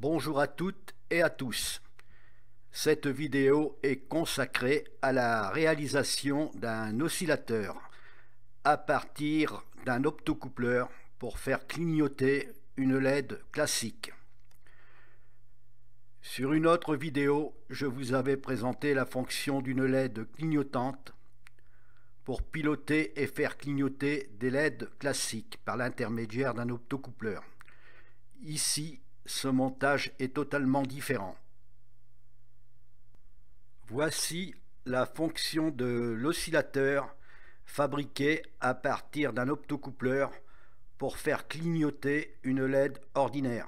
Bonjour à toutes et à tous. Cette vidéo est consacrée à la réalisation d'un oscillateur à partir d'un optocoupleur pour faire clignoter une LED classique. Sur une autre vidéo, je vous avais présenté la fonction d'une LED clignotante pour piloter et faire clignoter des LED classiques par l'intermédiaire d'un optocoupleur. Ici, ce montage est totalement différent. Voici la fonction de l'oscillateur fabriqué à partir d'un optocoupleur pour faire clignoter une LED ordinaire.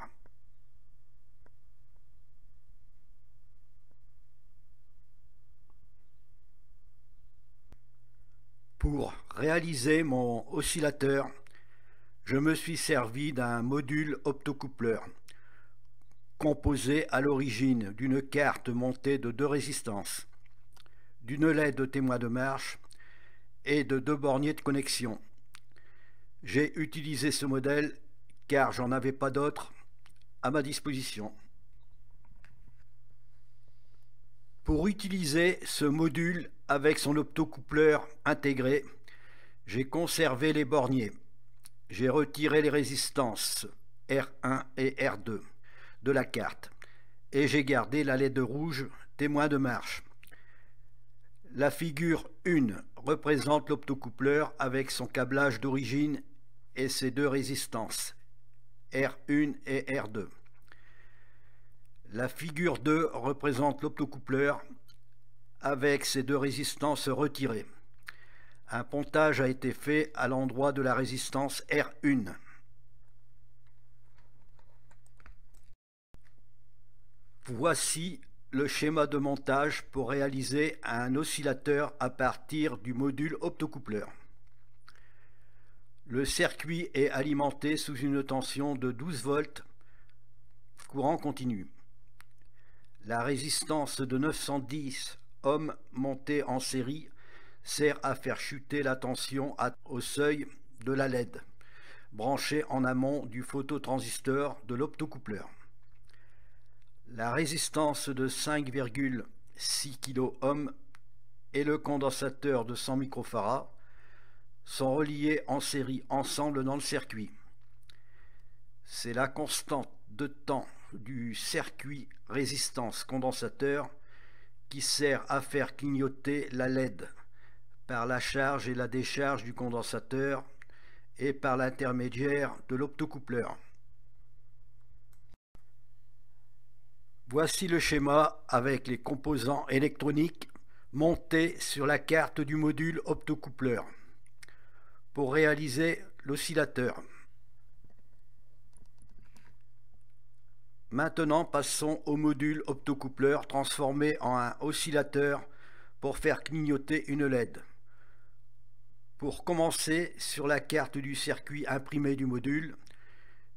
Pour réaliser mon oscillateur, je me suis servi d'un module optocoupleur composé à l'origine d'une carte montée de 2 résistances, d'une LED témoin de marche et de 2 borniers de connexion. J'ai utilisé ce modèle car j'en avais pas d'autre à ma disposition. Pour utiliser ce module avec son optocoupleur intégré, j'ai conservé les borniers. J'ai retiré les résistances R1 et R2 de la carte et j'ai gardé la LED rouge témoin de marche. La figure 1 représente l'optocoupleur avec son câblage d'origine et ses 2 résistances R1 et R2. La figure 2 représente l'optocoupleur avec ses 2 résistances retirées. Un pontage a été fait à l'endroit de la résistance R1. Voici le schéma de montage pour réaliser un oscillateur à partir du module optocoupleur. Le circuit est alimenté sous une tension de 12 volts, courant continu. La résistance de 910 ohms montée en série sert à faire chuter la tension au seuil de la LED, branchée en amont du phototransistor de l'optocoupleur. La résistance de 5,6 kΩ et le condensateur de 100 microfarads sont reliés en série ensemble dans le circuit. C'est la constante de temps du circuit résistance condensateur qui sert à faire clignoter la LED par la charge et la décharge du condensateur et par l'intermédiaire de l'optocoupleur. Voici le schéma avec les composants électroniques montés sur la carte du module optocoupleur pour réaliser l'oscillateur. Maintenant, passons au module optocoupleur transformé en un oscillateur pour faire clignoter une LED. Pour commencer, sur la carte du circuit imprimé du module,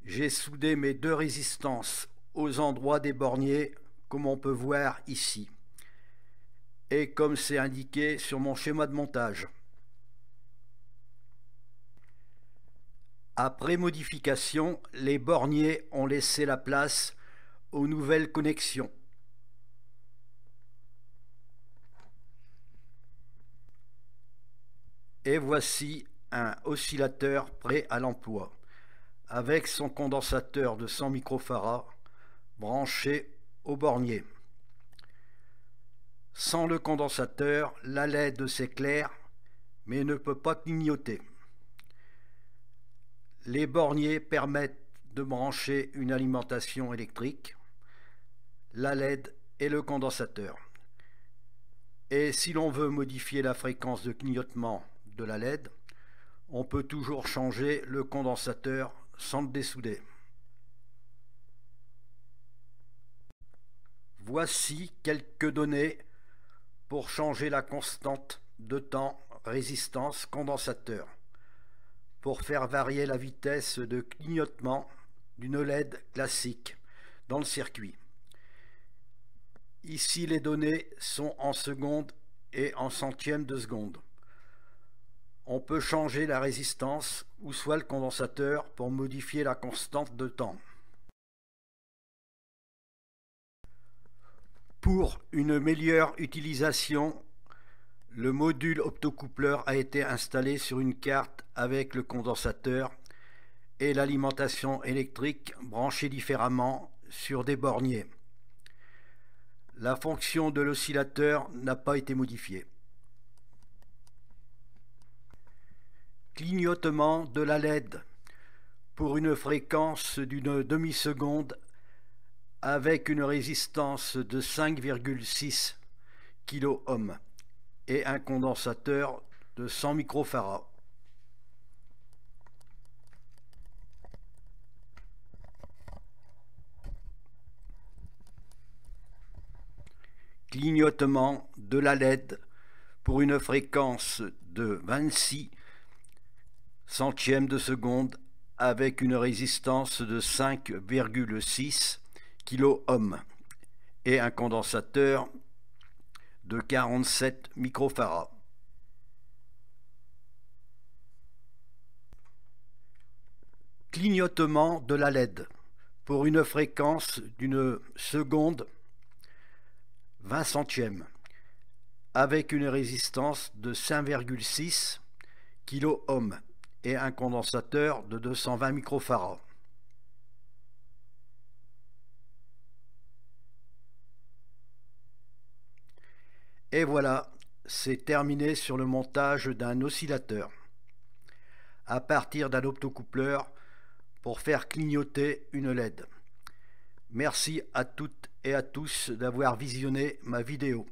j'ai soudé mes 2 résistances aux endroits des borniers, comme on peut voir ici, et comme c'est indiqué sur mon schéma de montage. Après modification, les borniers ont laissé la place aux nouvelles connexions. Et voici un oscillateur prêt à l'emploi, avec son condensateur de 100 microfarads branché au bornier. Sans le condensateur, la LED s'éclaire mais ne peut pas clignoter. Les borniers permettent de brancher une alimentation électrique, la LED et le condensateur. Et si l'on veut modifier la fréquence de clignotement de la LED, on peut toujours changer le condensateur sans le dessouder. Voici quelques données pour changer la constante de temps résistance condensateur, pour faire varier la vitesse de clignotement d'une LED classique dans le circuit. Ici, les données sont en secondes et en centièmes de seconde. On peut changer la résistance ou soit le condensateur pour modifier la constante de temps. Pour une meilleure utilisation, le module optocoupleur a été installé sur une carte avec le condensateur et l'alimentation électrique branchée différemment sur des borniers. La fonction de l'oscillateur n'a pas été modifiée. Clignotement de la LED pour une fréquence d'une demi-seconde avec une résistance de 5,6 kΩ et un condensateur de 100 microfarads. Clignotement de la LED pour une fréquence de 26 centièmes de seconde avec une résistance de 5,6 kΩ et un condensateur de 47 microfarads. Clignotement de la LED pour une fréquence d'une seconde 20 centièmes avec une résistance de 5,6 kΩ et un condensateur de 220 microfarads. Et voilà, c'est terminé sur le montage d'un oscillateur à partir d'un optocoupleur pour faire clignoter une LED. Merci à toutes et à tous d'avoir visionné ma vidéo.